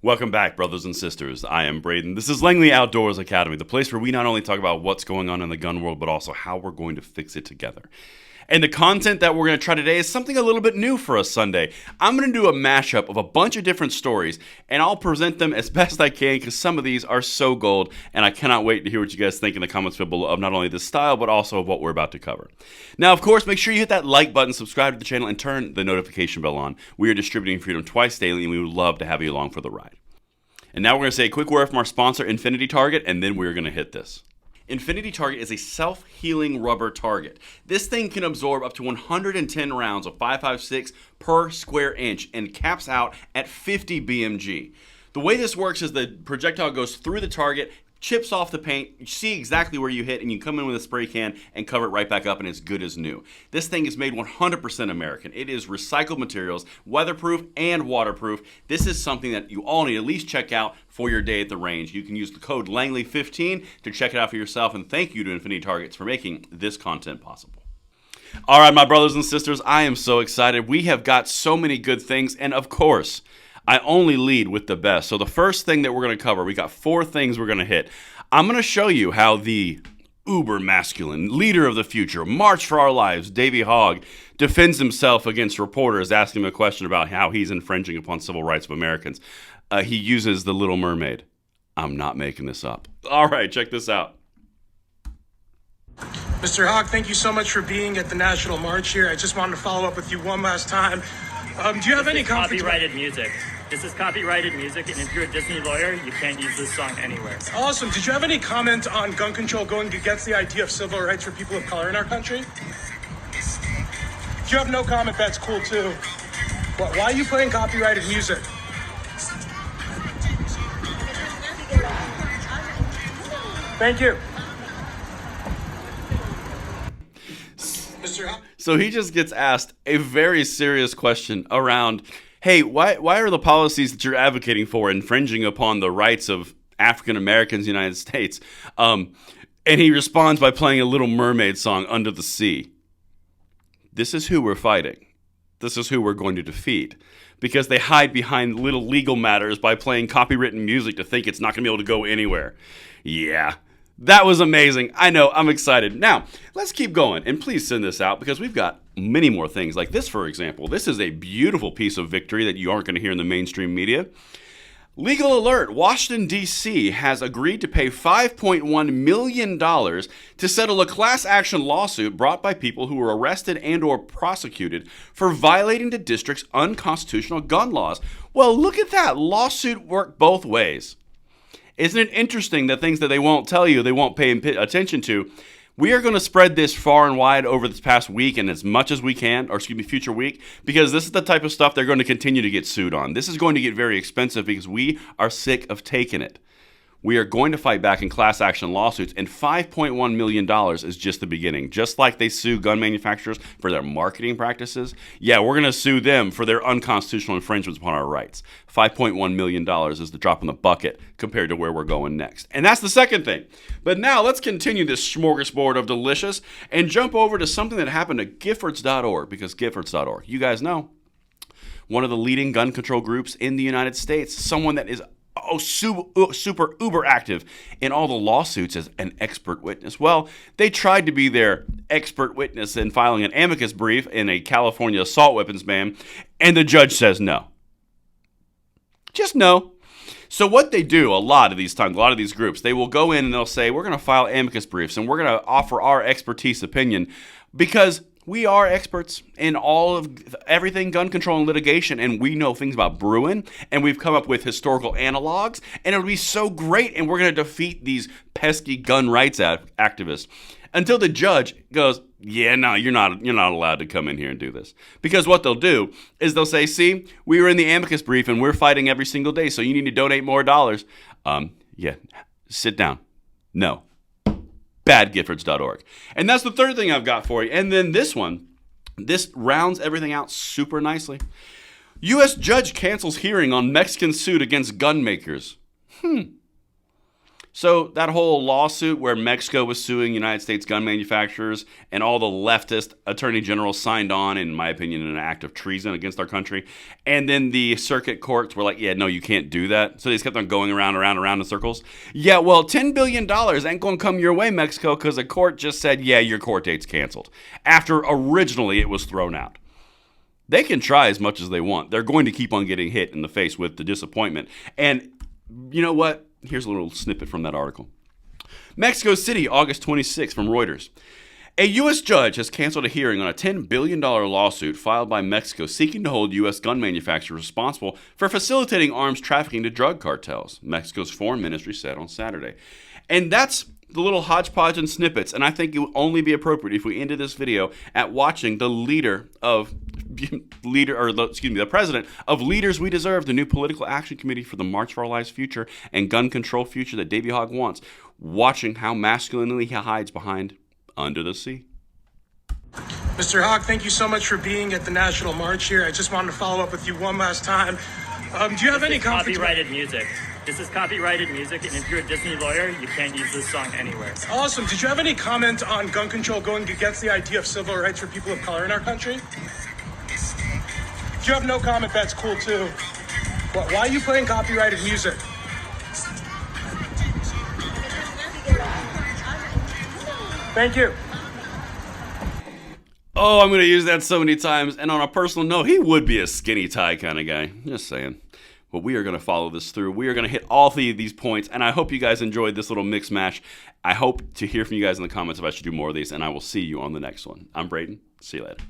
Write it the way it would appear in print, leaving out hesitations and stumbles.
Welcome back, brothers and sisters. I am Braden. This is Langley Outdoors Academy, the place where we not only talk about what's going on in the gun world, but also how we're going to fix it together. And the content that we're going to try today is something a little bit new for us Sunday. I'm going to do a mashup of a bunch of different stories, and I'll present them as best I can because some of these are so gold, and I cannot wait to hear what you guys think in the comments below of not only this style, but also of what we're about to cover. Now, of course, make sure you hit that like button, subscribe to the channel, and turn the notification bell on. We are distributing Freedom twice daily, and we would love to have you along for the ride. And now we're going to say a quick word from our sponsor, Infinity Target, and then we're going to hit this. Infinity Target is a self-healing rubber target. This thing can absorb up to 110 rounds of 5.56 per square inch and caps out at 50 BMG. The way this works is the projectile goes through the target, chips off the paint, you see exactly where you hit, and you come in with a spray can and cover it right back up, and it's good as new. This thing is made 100% American. It is recycled materials, weatherproof and waterproof. This is something that you all need to at least check out for your day at the range. You can use the code Langley15 to check it out for yourself, and thank you to Infinity Targets for making this content possible. All right, my brothers and sisters, I am so excited. We have got so many good things, and of course, I only lead with the best. So the first thing that we're going to cover, we got 4 things we're going to hit. I'm going to show you how the uber masculine leader of the future, March for Our Lives, Davey Hogg, defends himself against reporters asking him a question about how he's infringing upon civil rights of Americans. He uses the Little Mermaid. I'm not making this up. All right, check this out. Mr. Hogg, thank you so much for being at the National March here. I just wanted to follow up with you one last time. Do you have any copyrighted music? This is copyrighted music, and if you're a Disney lawyer, you can't use this song anywhere. Awesome. Did you have any comment on gun control going against the idea of civil rights for people of color in our country? If you have no comment, that's cool too. Why are you playing copyrighted music? Thank you. So he just gets asked a very serious question around, hey, why are the policies that you're advocating for infringing upon the rights of African Americans in the United States? And he responds by playing a Little Mermaid song, Under the Sea. This is who we're fighting. This is who we're going to defeat. Because they hide behind little legal matters by playing copywritten music to think it's not going to be able to go anywhere. Yeah. That was amazing. I know, I'm excited. Now, let's keep going, and please send this out because we've got many more things. Like this, for example. This is a beautiful piece of victory that you aren't going to hear in the mainstream media. Legal alert, Washington, D.C. has agreed to pay $5.1 million to settle a class action lawsuit brought by people who were arrested and or prosecuted for violating the district's unconstitutional gun laws. Well, look at that. Lawsuit worked both ways. Isn't it interesting that things that they won't tell you, they won't pay attention to? We are going to spread this far and wide over this past week and as much as we can, or future week, because this is the type of stuff they're going to continue to get sued on. This is going to get very expensive because we are sick of taking it. We are going to fight back in class action lawsuits, and $5.1 million is just the beginning. Just like they sue gun manufacturers for their marketing practices, yeah, we're going to sue them for their unconstitutional infringements upon our rights. $5.1 million is the drop in the bucket compared to where we're going next. And that's the second thing. But now let's continue this smorgasbord of delicious and jump over to something that happened at Giffords.org, because Giffords.org, you guys know, one of the leading gun control groups in the United States, someone that is super uber active in all the lawsuits as an expert witness. Well, they tried to be their expert witness in filing an amicus brief in a California assault weapons ban, and the judge says no. Just no. So what they do a lot of these times, a lot of these groups, they will go in and they'll say, we're going to file amicus briefs and we're going to offer our expertise opinion because we are experts in all of everything gun control and litigation, and we know things about brewing, and we've come up with historical analogs, and it'll be so great, and we're going to defeat these pesky gun rights activists. Until the judge goes, yeah, no, you're not allowed to come in here and do this. Because what they'll do is they'll say, see, we were in the amicus brief, and we're fighting every single day, so you need to donate more dollars. Yeah, sit down. No. Badgiffords.org. And that's the third thing I've got for you. And then this one, this rounds everything out super nicely. U.S. judge cancels hearing on Mexican suit against gun makers. So that whole lawsuit where Mexico was suing United States gun manufacturers and all the leftist attorney generals signed on, in my opinion, in an act of treason against our country. And then the circuit courts were like, yeah, no, you can't do that. So they just kept on going around in circles. Yeah, well, $10 billion ain't going to come your way, Mexico, because the court just said, yeah, your court date's canceled. After originally it was thrown out. They can try as much as they want. They're going to keep on getting hit in the face with the disappointment. And you know what? Here's a little snippet from that article. Mexico City, August 26 from Reuters. A U.S. judge has canceled a hearing on a $10 billion lawsuit filed by Mexico seeking to hold U.S. gun manufacturers responsible for facilitating arms trafficking to drug cartels, Mexico's foreign ministry said on Saturday. And that's the little hodgepodge and snippets, and I think it would only be appropriate if we ended this video at watching the the president of Leaders We Deserve, the new political action committee for the March for Our Lives future and gun control future that Davey Hogg wants, watching how masculinely he hides behind Under the Sea. Mr. Hogg, thank you so much for being at the National March here. I just wanted to follow up with you one last time. Do you have any copyrighted music? This is copyrighted music, and if you're a Disney lawyer, you can't use this song anywhere. Awesome. Did you have any comment on gun control going against the idea of civil rights for people of color in our country? If you have no comment, that's cool too. Why are you playing copyrighted music? Thank you. Oh, I'm going to use that so many times. And on a personal note, he would be a skinny tie kind of guy. Just saying. But we are going to follow this through. We are going to hit all three of these points. And I hope you guys enjoyed this little mix mash. I hope to hear from you guys in the comments if I should do more of these. And I will see you on the next one. I'm Braden. See you later.